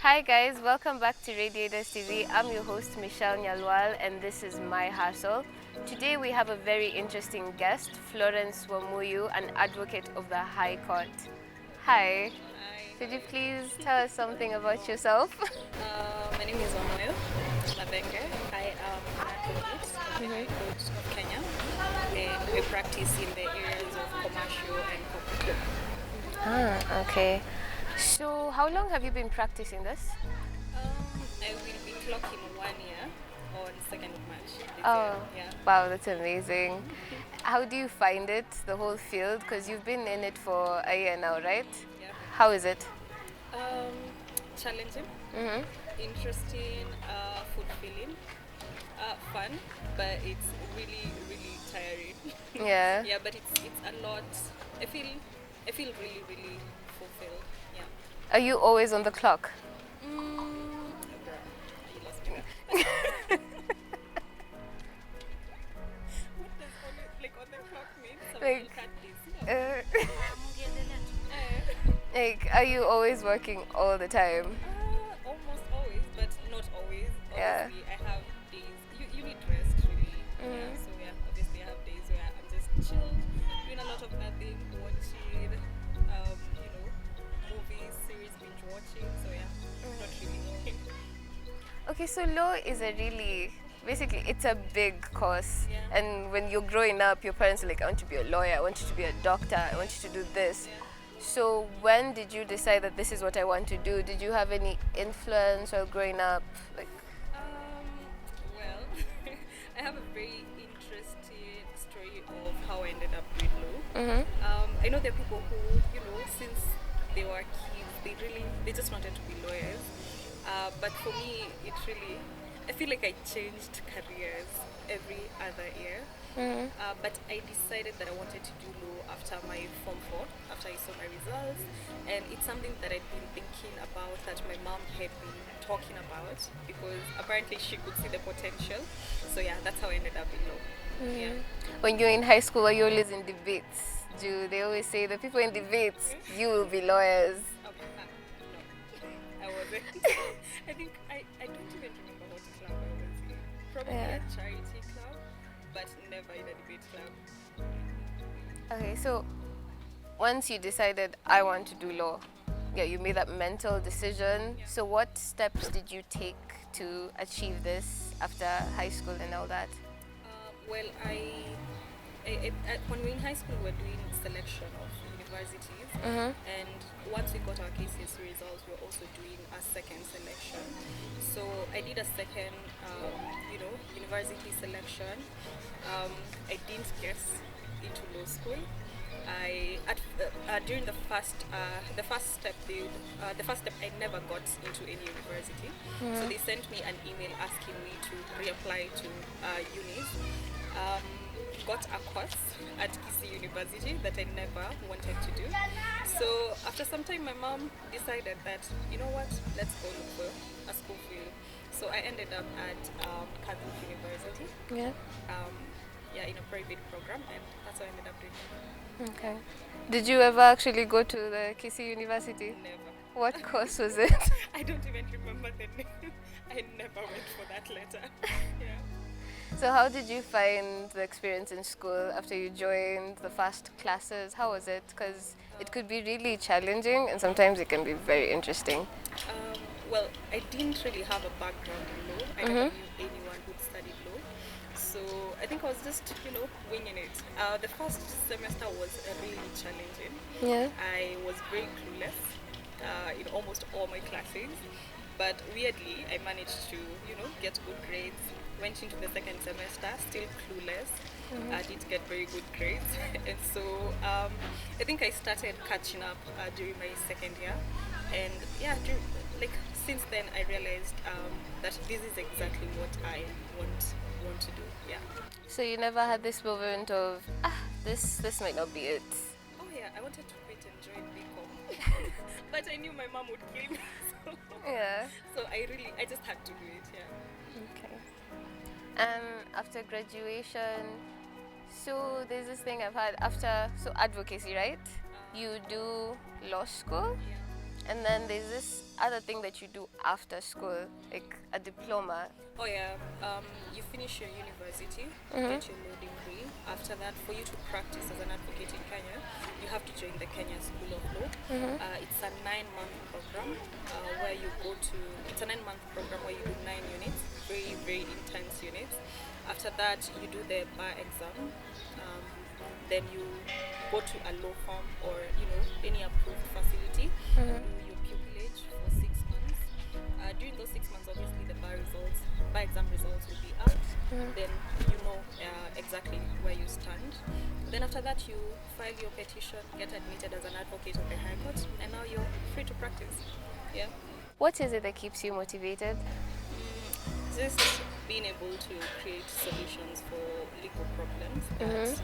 Hi guys, welcome back to Radiators TV. I'm your host Michelle Nyalwal and this is My Hustle. Today we have a very interesting guest, Florence Wamuyu, an advocate of the High Court. Hi. Hi. Could you please tell us something about yourself? My name is Wamuyu Mathenge. I am an advocate of the High Court of Kenya, and I practice in the areas of commercial and corporate law. Okay. So how long have you been practicing this? I will be clocking 1 year on 2nd of March this Oh, year. wow, that's amazing. How do you find it, the whole field? Because you've been in it for a year now, right? Yeah. How is it? Challenging, Mm-hmm. interesting, fulfilling, fun, but it's really, really tiring. Yeah. Yeah, but it's a lot. I feel really, really fulfilled. Yeah. Are you always on the clock? Bruh, you lost me there. What does on the clock mean? Someone will Like, cut this. Yeah. uh, like, are you always working all the time? Almost always, but not always. Yeah. Obviously, I have days. You need rest, really. Yeah. So yeah, obviously, I have days where I'm just chilled, doing a lot of nothing, watching, movies, series, binge watching. So yeah, not really. Okay, so law is a really, basically, it's a big course. Yeah. And when you're growing up, your parents are like, I want you to be a lawyer, I want you to be a doctor, I want you to do this. Yeah. So when did you decide that this is what I want to do? Did you have any influence while growing up? Like, Well, I have a very interesting story of how I ended up doing law. I know there are people who, since they were kids, they just wanted to be lawyers. But for me, I feel like I changed careers every other year. But I decided that I wanted to do law after my Form 4, after I saw my results. And it's something that I'd been thinking about, that my mom had been talking about, because apparently she could see the potential. So yeah, that's how I ended up in law. Yeah. when you're in high school, were you always in debates? Do they always say the people in debates, you will be lawyers? Okay, no, I wasn't. I think I don't even remember what club I was in. Probably Yeah. a charity club, but never in a debate club. Okay, so once you decided I want to do law, yeah, you made that mental decision. Yeah. So what steps did you take to achieve this after high school and all that? Well, when we were in high school, we were doing selection of universities, and once we got our KCSE results, we were also doing a second selection. So I did a second, university selection. I didn't get into law school. During the first step, I never got into any university. So they sent me an email asking me to reapply to unis. Got a course at Kisii University that I never wanted to do. So after some time, my mom decided that, you know what, let's go look for a school for you. So I ended up at Catholic University. Yeah. In a private program, and that's how I ended up doing it. Okay. Did you ever actually go to the Kisii University? Never. What course was it? I don't even remember the name. I never went for that letter. Yeah. So how did you find the experience in school after you joined the first classes? How was it? Because it could be really challenging and sometimes it can be very interesting. Well, I didn't really have a background in law. I never knew anyone who'd studied law. So I think I was just, winging it. The first semester was really challenging. Yeah. I was very clueless in almost all my classes. But weirdly, I managed to, get good grades. Went into the second semester, still clueless. I did get very good grades. And so I think I started catching up during my second year. And yeah, since then I realized that this is exactly what I want to do. Yeah. So you never had this moment of, this might not be it. Oh yeah, I wanted to quit and join BCom, but I knew my mom would kill me. Yeah. So I just had to do it. Yeah. Okay. And after graduation, so there's this thing I've had after, so advocacy, right? You do law school? Yeah. And then there's this other thing that you do after school, like a diploma. Oh yeah, you finish your university, get your law degree. After that, for you to practice as an advocate in Kenya, you have to join the Kenya School of Law. It's a 9-month program where you go to. It's a 9-month program where you do 9 units, very very intense units. After that, you do the bar exam. Then you go to a law firm or any approved facility. Do your pupillage for 6 months. During those 6 months, obviously the bar exam results will be out. Then you know exactly where you stand. Then after that, you file your petition, get admitted as an advocate of the High Court, and now you're free to practice. Yeah. What is it that keeps you motivated? Just being able to create solutions for legal problems that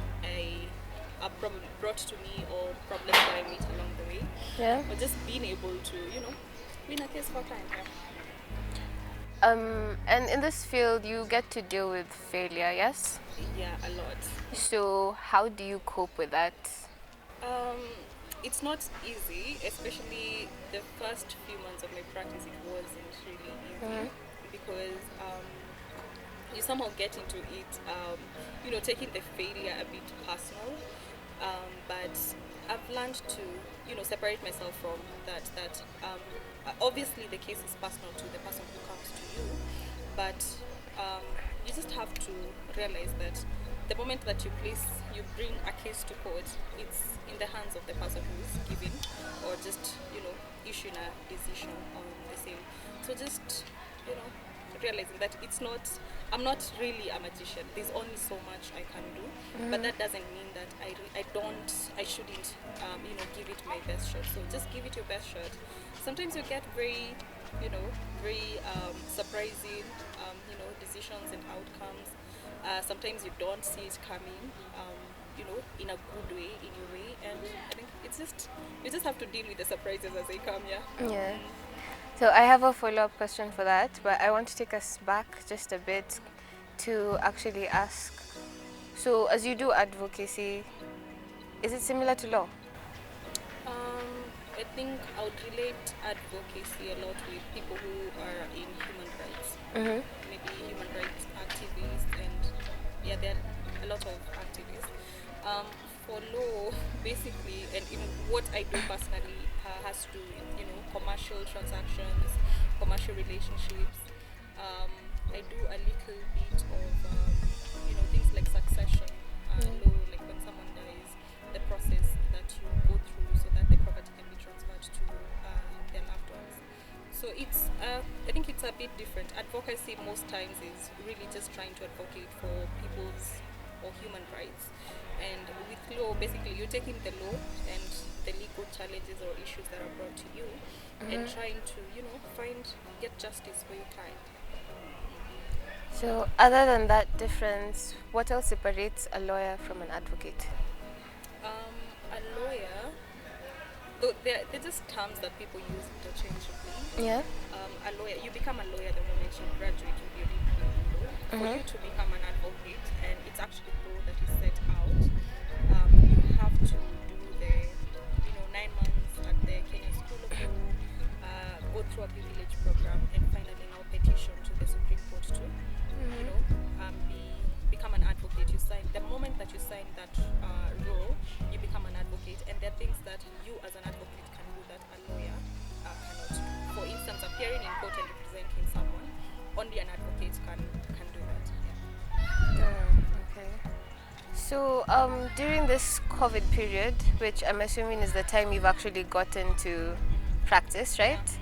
are probably brought to me, or problems that I meet along the way. Yeah. Or just being able to, win a case for client. And in this field, you get to deal with failure, yes? Yeah, a lot. So how do you cope with that? It's not easy, especially the first few months of my practice. It wasn't really easy because you somehow get into it, taking the failure a bit personal. But I've learned to, separate myself from that. Obviously, the case is personal to the person who comes to you, but you just have to realize that the moment that you bring a case to court, it's in the hands of the person who is giving or just, issuing a decision on the same. So just, realizing that I'm not really a magician. There's only so much I can do, but that doesn't mean that I shouldn't, give it my best shot. So just give it your best shot. Sometimes you get very surprising, decisions and outcomes. Sometimes you don't see it coming, in a good way, in your way, and I think you just have to deal with the surprises as they come. Yeah. So I have a follow-up question for that, but I want to take us back just a bit to actually ask. So as you do advocacy, is it similar to law? I think I would relate advocacy a lot with people who are in human rights, maybe human rights activists, and there are a lot of activists. For law, basically, and what I do personally has to do with commercial transactions, commercial relationships. I do a little bit of things like succession law, like when someone dies, the process that you go through so that the property can be transferred to their loved ones. So I think it's a bit different. Advocacy most times is really just trying to advocate for people's or human rights, and with law, basically you're taking the law and the legal challenges or issues that are brought to you and trying to get justice for your client. So other than that difference, what else separates a lawyer from an advocate? A lawyer, though they're just terms that people use interchangeably. Yeah. A lawyer, you become a lawyer the moment you graduate with your degree in law. For you to become an advocate, and it's actually law that is set out, you have to do the 9 months at the Kenya School of Law, go through a privilege program, and finally now petition to the Supreme Court to become an advocate. You sign the moment that you sign that role, you become an advocate, and there are things that you as an advocate can do that a lawyer cannot do. For instance, appearing in court and representing someone, only an advocate can do that. Okay. So during this COVID period, which I'm assuming is the time you've actually gotten to practice, right?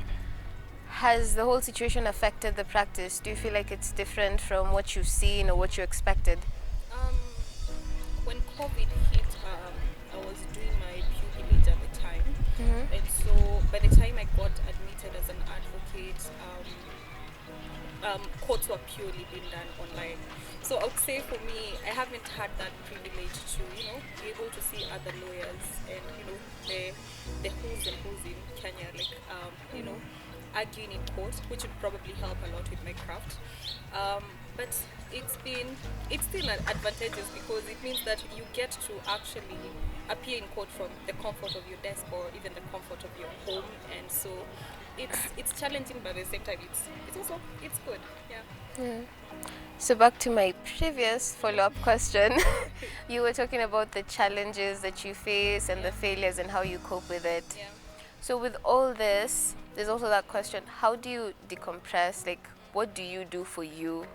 Has the whole situation affected the practice? Do you feel like it's different from what you've seen or what you expected? When COVID hit, I was doing my pupillage at the time, and so by the time I got admitted as an advocate, courts were purely being done online. So I would say for me, I haven't had that privilege to be able to see other lawyers and the who's and who's in Kenya, like arguing in court, which would probably help a lot with my craft. But it's still advantageous because it means that you get to actually appear in court from the comfort of your desk or even the comfort of your home, and so it's challenging, but at the same time it's good. Yeah. So back to my previous follow-up question. You were talking about the challenges that you face and the failures and how you cope with it. Yeah. So with all this, there's also that question, how do you decompress? Like, what do you do for you?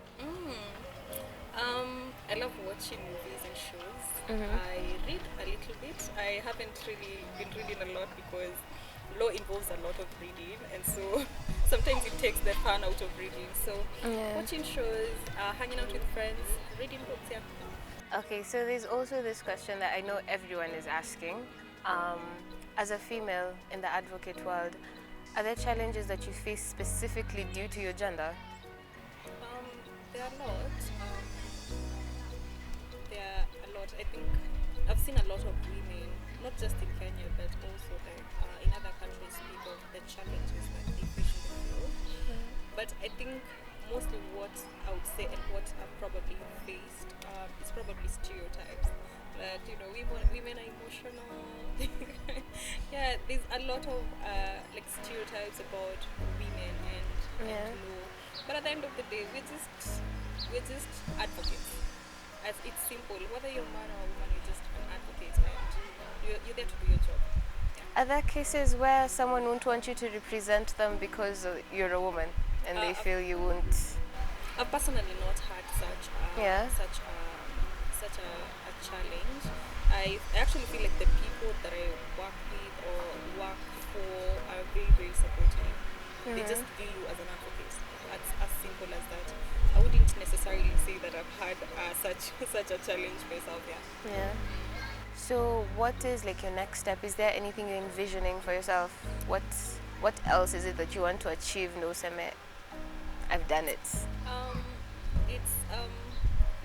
I love watching movies and shows. I read a little bit. I haven't really been reading a lot because law involves a lot of reading, and so sometimes it takes the fun out of reading. So watching shows, hanging out with friends, reading books. Yeah. Okay, so there's also this question that I know everyone is asking. As a female in the advocate world, are there challenges that you face specifically due to your gender? There are a lot. I think I've seen a lot of women, not just in Kenya, but also like in other countries, speak of the challenges that they face in the field. But I think mostly what I would say and what I've probably faced is probably stereotypes. That women are emotional. Yeah, there's a lot of like stereotypes about women and law. But at the end of the day, we're just advocates. As it's simple, whether you're a man or a woman, you're just an advocate, and you're there to do your job. Yeah. Are there cases where someone won't want you to represent them because you're a woman and they feel you won't? I've personally not had such a challenge. I actually feel like the people that I work with or work for are very, very supportive. They just view you as an advocate. As simple as that. I wouldn't necessarily say that I've had such a challenge myself. Yeah. So what is like your next step? Is there anything you're envisioning for yourself? What else is it that you want to achieve? No, Seme, I've done it. It's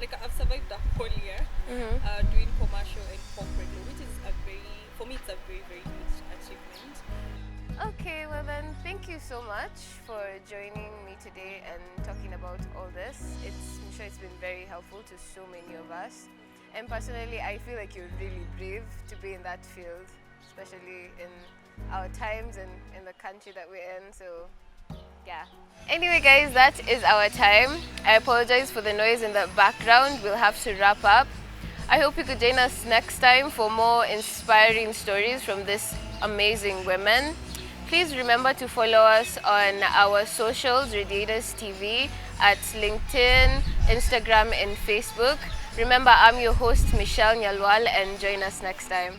like I've survived the whole year doing commercial and corporate law, which is for me it's a very, very huge achievement. Okay, well then, thank you so much for joining me today and talking about all this. I'm sure it's been very helpful to so many of us. And personally, I feel like you're really brave to be in that field, especially in our times and in the country that we're in, so yeah. Anyway guys, that is our time. I apologize for the noise in the background. We'll have to wrap up. I hope you could join us next time for more inspiring stories from these amazing women. Please remember to follow us on our socials, Radiators TV, at LinkedIn, Instagram, and Facebook. Remember, I'm your host, Michelle Nyalwal, and join us next time.